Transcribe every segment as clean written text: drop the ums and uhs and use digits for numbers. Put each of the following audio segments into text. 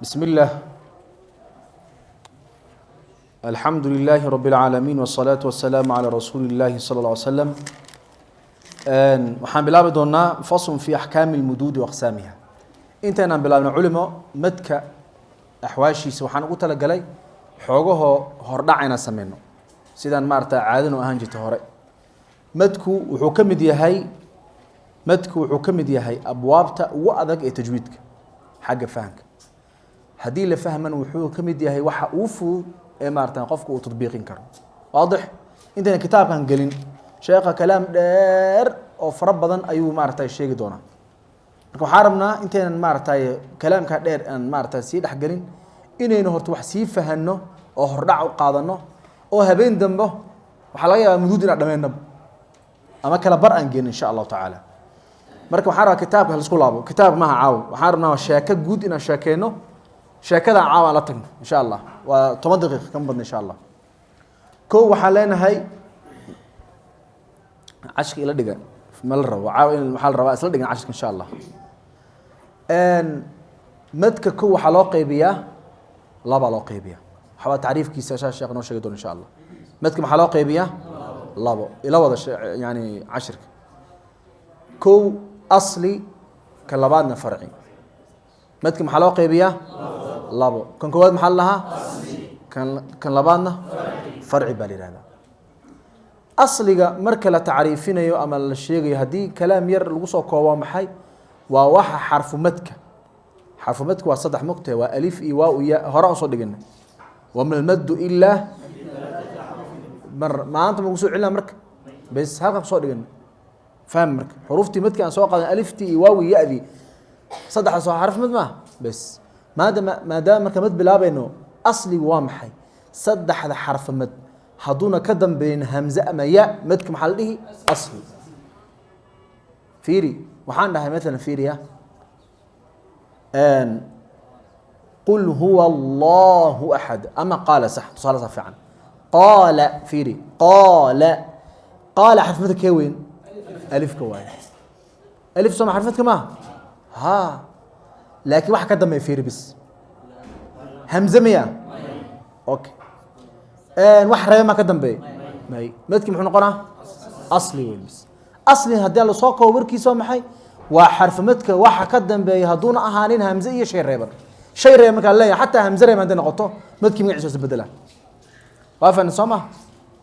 بسم الله الحمد لله رب العالمين والصلاة والسلام على رسول الله صلى الله عليه وسلم waxaan bilaabi doonaa fasl في أحكام المدود وأقسامها intaynaan bilaabno culimo madka axwaashiisa waxaan ugu talagalay xoogahoo hordhac inaan sameyno sidaan maarata caadano ahaan jirta hore madku wuxuu ka mid yahay abwaabta ugu adag ee tajwiidka xagga fahamka haddii la fahman wuxuu ka mid yahay waxa uu fudud ee maarata qofku uu tadbiiqin karo waadix intayna kitaabkan gelin sheekha kalaam dheer oo fara badan ayuu maarata sheegi doonaa marka waxaan rabnaa intaynan maarata kalaamka dheer aan maarata sii dhexgelin inaynu horta wax sii fahanno oo hordhac u qaadano oo habeen dambe waxaa laga yaabaa muduud inaan dhammeynaba ama kala bar aan gelin insha allahu tacaala marka waxaan rabaa kitaabka halisku laabo kitaab maaha caawo waxaan rabnaa sheeko guud inaan sheekeyno sheekada caawa aan la tagno insha allah waa 10 daqiiqo kama badna insha allah kow waxaan leenahay cashka ila dhiga ma la rabo caawa in waxaa la rabaa isla dhigan cashka insha allah madka kow waxaa loo qaybiyaa laba loo qaybiyaa waxaa tacriifkiisa sheekh noo sheegi doona insha allah madka maxaa loo qaybiyaa labo ila wada yani cashirka kow asli ka labaadna farci madka maxaa loo qaybiyaa labo kan koowaad maxaa la lahaa kan labaadna farci baa la yihahdaa asliga marka la tacriifinayo ama la sheegayo haddii kalaam yar lagu soo koobo maxay waa waxa xarfumadka waa saddex mugtahe waa alif iyo waa ya hore aan soo dhigana wama almaddu ilaa maanta magu soo celina marka bes halkan kusoo dhigana faham marka xuruuftii madki aan soo qaadan aliftii iyo waawi ya-dii saddexdaas waa xarf mad maaha bes maadaama marka mad bilaabayno asligu waa maxay saddexda xarfa mad hadduuna ka dambeyn hamze ama ya madka maxaa la dhihi asli fiiri waxaan dhahay maalan fiiriya qul huwa allahu axad ama qaala sax tusaale saa fiican qaala fiiri qaala xarfmadka kee weyn alifka waaye alif sooma xarfmadka maaha ha laakiin waxa ka dambeeya fiiri bis hamze miya okay wax reebe maa ka dambeeya may madkii muxuu noqonaa asli weyn bis asli haddii la soo koobo warkiisa waa maxay waa xarfamadka waxa ka dambeeya hadduuna ahaanin hamze iyo shay reeban shay reeban markaa leeyahay xataa hamze reeban hadday noqoto madkii magaciisa bedela waa fahna soo ma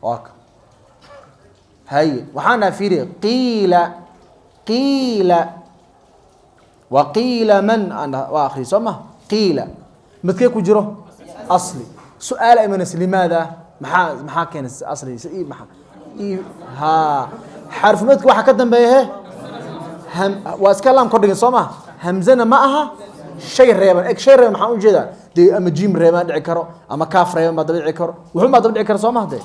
waka haye waxaan dhaha fiiri qiila wa qiila man waa akhri soo ma qiila madkee ku jiro asli su-aal imanas limaada maxaa keena asli ha xarfamadka waxa ka dambeeya waa iska laam kordhigin soo ma hamzana ma aha shay reeban shay reeban maxaan ujeedaa dee ama jim reeban dhici karo ama kaaf reeban baa daba dhici karo wuxuun baa daba dhici kara soo ma dee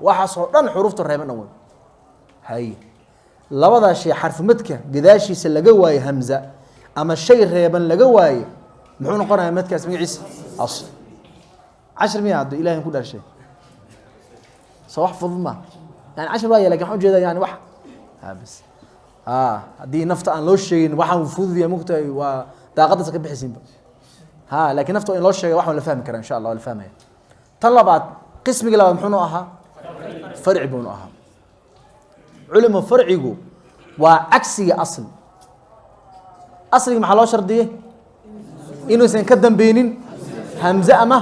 waxaasoo dhan xuruufta reeban dhan wey hay labadaa shay xarfamadka gadaashiisa laga waaye hamza ama shay reeban laga waaye muxuu noqonayaa madkaas magaciisa asl cashir miya hadda ilahay ku dhaarshay soo wax fudud ma yani cashir waa lakin waxaan ujeedaa yani wax bas haddii nafta aan loo sheegin waxaan fududiya mugtahay waa daaqadaas ka bixisiinba laakiin nafta in loo sheegay waxaan la fahmi karaa insha allah la fahmaya tan labaad qismiga labaad muxuu ahaa farci buu ahaa culimo farcigu waa cagsiga asli asliga maxaa loo shardiyey inuusan ka dambeynin hamze ama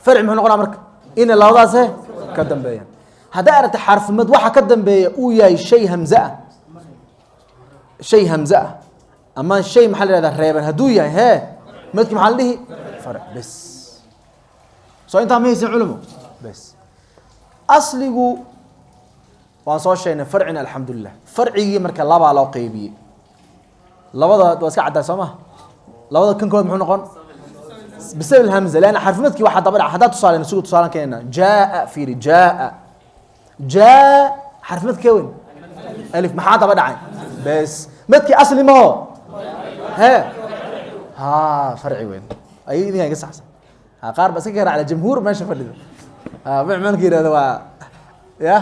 farci muxuu noqonaa marka inay labadaas ka dambeeyaan hadday aragta xarfimad waxa ka dambeeya uu yahay shay hamze ah ama shay maxaa la yihahdaa reeban hadduu yahay madki maxaa la dhihi farc bes soo intaa ma haysin culimo bes asligu waan soo sheegnay farcina alxamdulilah farcigii marka labaa loo qeybiyey labada waa iska caddaa soo maha labada kan kood muxuu noqon bisabab hamza leanna xarfimadkii waxaa daba dhaca haddaa tusaaleen sugu tusaalan keenna jaa fiiri jaa xarfimadka kee weyn alif maxaa daba dhacay bes madkii asli maho farci weyn ay idinkaa iga saxsan qaar ba iska kara cala jamhuur meesha fadhida macmalka yihahda waa ya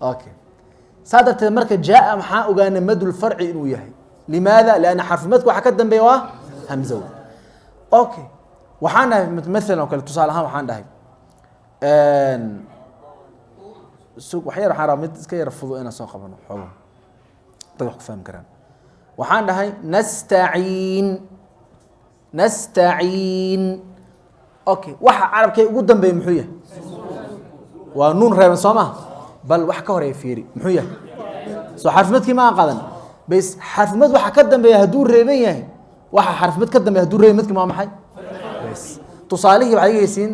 okay saa darteed marka jaa maxaa ogaanay madul farci inuu yahay limaada lianna xarfimadka waxaa ka dambeeya waa همزة اوكي وحنا مثلا وكل تصال ها وحنا داهي سوق وحير حرام iska yar fudu ina soo qabano xoolo dad wax ku fahmi karaan waxaan dhahay nastaciin okay waxa carabkay ugu dambeeyay muxuu yahay waa nuun reeban Soomaa bal wax ka horeey fiiri muxuu yahay soo xarfmadkii ma qadan bas xarfmad waxa ka dambeeya haduu reeban yahay waxa xarfmad ka dambeeya haduu reeban ma maxay bas tusaalihi waxay yeesiin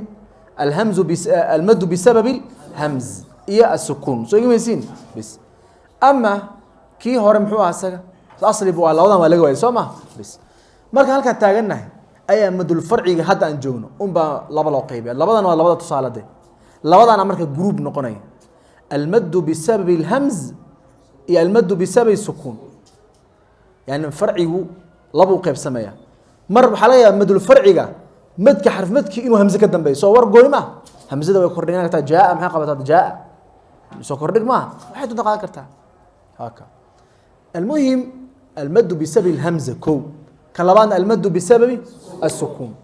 الهمز المد بسبب الهمز iyo السكون soo igmaysiin bas ama kii hore muxuu asaga asli waa labadan waa laga waayay Soomaa bas marka halka taaganahay ayaa madul farciga hadda aan joogno ba laba loo qeybiya labadan waa labada tusaalade labadan marka group noqonay المد بسبب الهمز iyo المد بسبب السكون يعني فرعigu laba qeyb sameeya mar waxa la yaabaa madul farciga مدك حرف مدك إنه همزة كده بيس صور قولي ما همزة ده يكررنا كتا جاء محا قبضات جاء سو كرر ما واحد دقائق كرتها هكا المهم المد بسبب الهمزة كو كلبان المد بسبب السكون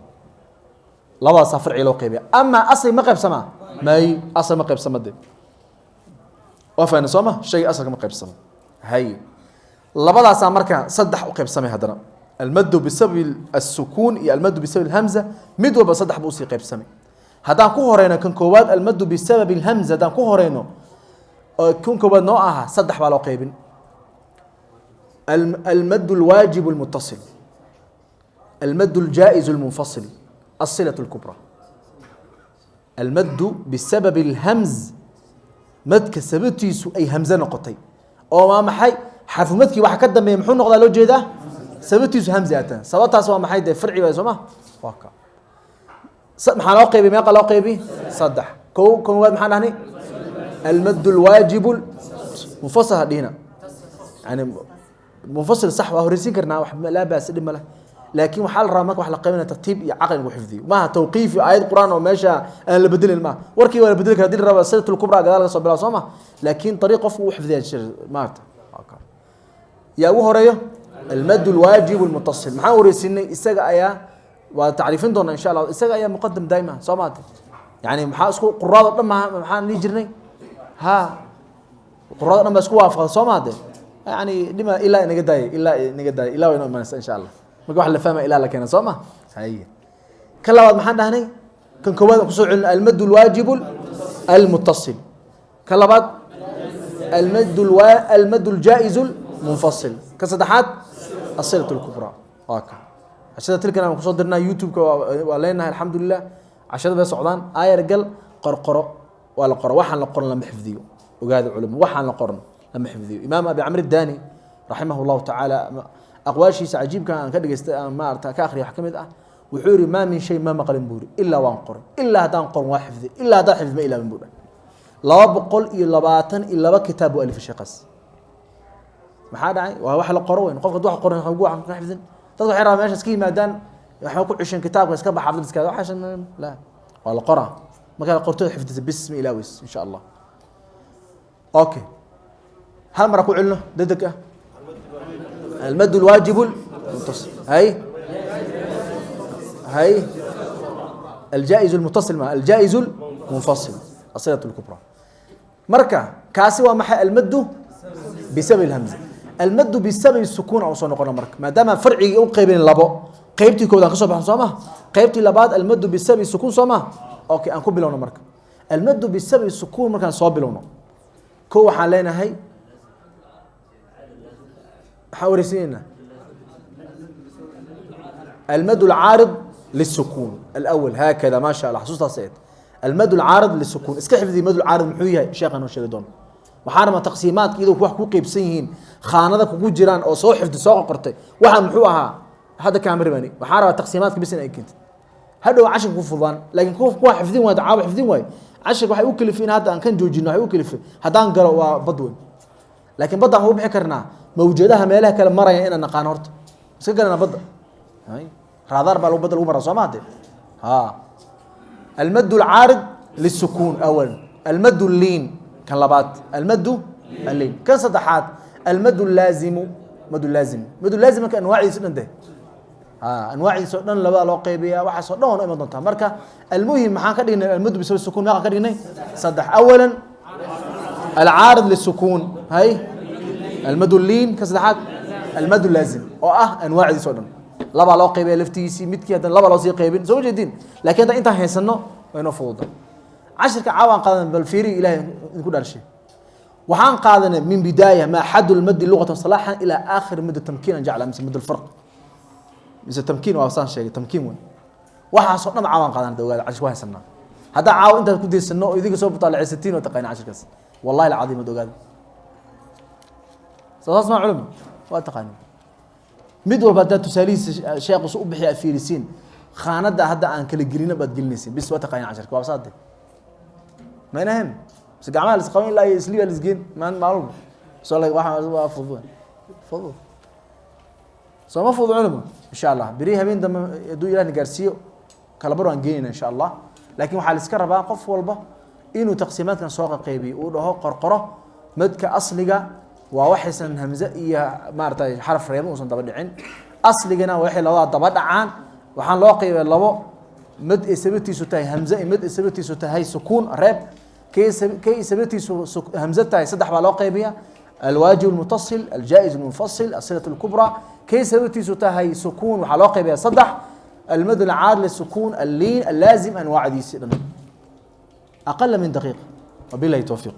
لبا صفر على قيبه اما اصل ما قيب سما ما اصل ما قيب سما دي وفان سما شيء اصل ما قيب سما هي لبدا marka saddex u qaybsamay hadana المد بسبب السكون يا المد بسبب الهمزه مد وب صدح بو سي قيبسمي هدان كو هورينا كان كوباد المد بسبب الهمزه هدان كو هورينو كون كوباد نوعها صدح با لو قيبين المد الواجب المتصل المد الجائز المنفصل الصله الكبرى المد بسبب الهمز مد كسبتيسو اي همزه نقطي او ما محي حرف مدكي waxa ka dambeeyay muxuu noqdaa loo jeedaa sababtiisu hamzatan sababtaas waa maxay de farci way Soomaa waaka maxaa loo qeybay meeqa loo qeybay saddex koow waad maxaa dhahnay المد الواجب المنفصل هدينا يعني منفصل صح وهرسين كرنا لا باس دم له لكن وحال رامك وحلا قيمنا ترتيب عقل وحفظي ما توقيف آيات القرآن وماشى اللي بدل الماء وركي ولا بدلك هذه الربع السنة الكبرى قال صب الله Soomaa لكن طريقه وحفظي الشر مات يا أبو هريرة المد الواجب المتصل محاور السنة إستجا أيا وتعرفين دون إن شاء الله إستجا أيا مقدم دائما Soomaa يعني محاسكو قرادة لما محان نيجرني ها قرادة لما سكوا في Soomaa يعني لما إلا نجداي إلا وين ما إن شاء الله ما قاعد لفهمه إلا لكن Soomaa هي كلا واحد محان هني كان كواد خصوص المد الواجب المتصل كلا بعد المد الجائز منفصل كصدحات الصلة الكبرى هكا عشان تلك أنا مصدرنا يوتيوب ولينا الحمد لله عشان بس سعودان آية رجال قرقرة ولا قرة وحن لقرن لما حفظيه وقاعد علم وحن لقرن لما حفظيه إمام أبي عمرو الداني رحمه الله تعالى أقوال شيء عجيب كان كده ما كآخر يحكم ده وحوري ما من شيء ما مقل بوري إلا وانقر إلا هذا انقر وحفظه إلا هذا حفظ ما إلا من بوري لا بقول إلا باتن إلا بكتاب ألف شقص maxaa dhacay waa wax la qoro weyn qofka wax qoran waxa uu ka xifdin dad waxay rabaan meesha iska yimaadaan waxa ku cishan kitaabka iska baxafid iska waxa la waa la qora marka qorto xifdisa bismi ilaawis insha Allah okay hal mara ku cilno dadka المد الواجب المتصل هاي الجائز المتصل مع الجائز المنفصل الصلة الكبرى مركا كاسي ومحا المد بسبب الهمزة المد بسبب السكون أو صنقنا مرك ما دام فرعي أو قيبين لبا قيبتي كودا خصوصا بحن Soomaa قيبتي لبعض المد بسبب السكون Soomaa أوكي أنكو بلونه مرك المد بسبب السكون مركان صواب بلونه كو حالينا هاي حاورسينا المد العارض للسكون الأول هكذا ما شاء الله حسوسها سيد المد العارض للسكون اسكحف ذي مد العارض محويها شيخنا وشيخدون waxaana taqsiimaadka idoo wax ku qeybsan yihiin khaanada kugu jiraan oo soo xifdi soo qortay waxa muxuu ahaa hada kaamirmani waxaana taqsiimaadka bisan ay keentay hadhow cashir ku fudaan laakiin kuwa xifdin waa dacaab xifdin way cashir waxay u kalifin hadda aan kan joojino waxay u kalifin hadaan galo waa badweyn laakiin badda waxu bixi karnaa mawjadaha meelaha kale maraya inaan naqaan horta iska galana badda hay raadar baa badda lagu maraa Soomaa ha المد العارض للسكون أولا المد اللين كان لبات المد اللين كان صدحات المد اللازم مد اللازم كان واعي سنن ده أنواع سودان لبا لو قيبيا واحد سودان إما دونتها مركا المهم محان كدينا المد بسبب السكون ما كدينا صدح أولا العارض للسكون هاي المد اللين كصدحات المد اللازم أنواع سودان لبا لو قيبيا لفتيسي متكي هذا لبا لو سي قيبين زوج جدين لكن أنت هيسنو وينو فوضى عشر كعوان قادم بالفيري إلى نقول هالشيء وحان قادنا من بداية ما حد المد لغة صلاحا إلى آخر مد التمكين جعل مثل مد الفرق مثل تمكين وأصلا شيء تمكين وين واحد صرنا مع عوان قادنا دوغاد عشر واحد سنة هذا عاو أنت كنت السنة يذيك صوب طالع 60 وتقين 10 كاس والله العظيم دوغاد سأسمع علم وتقين مد وبدأ تساليس شيخ وسوق بحي أفيرسين خانة هذا عن كل جرينا بدقلنيسين بس وتقين 10 كواب صادق ما ينهم بس جماعة السقاوين لا يسلي السجين ما معروف صار لك واحد فضول فضول صار ما فضول علمه إن شاء الله بريها بين دم يدو إلى نجارسيو كلابرو عن إن شاء الله لكن وحال سكر بقى قف والبا إنه تقسيمات كان سواق قيبي وله قرقرة مد كأصلجا ووحسن همزة إياه مارتا حرف ريم وصل دبدعين أصلجنا وحي لو دبدعان وحن لاقي لو مد إثبتي ستاي همزة مد إثبتي ستاي سكون راب كي إثبتي همزتها صدح بعلاقة بها الواجب المتصل الجائز المنفصل الصلة الكبرى كي إثبتي ستاي سكون وعلاقة بها صدح المد العار للسكون اللين اللازم أنواع دي أقل من دقيقة وبالله التوفيق.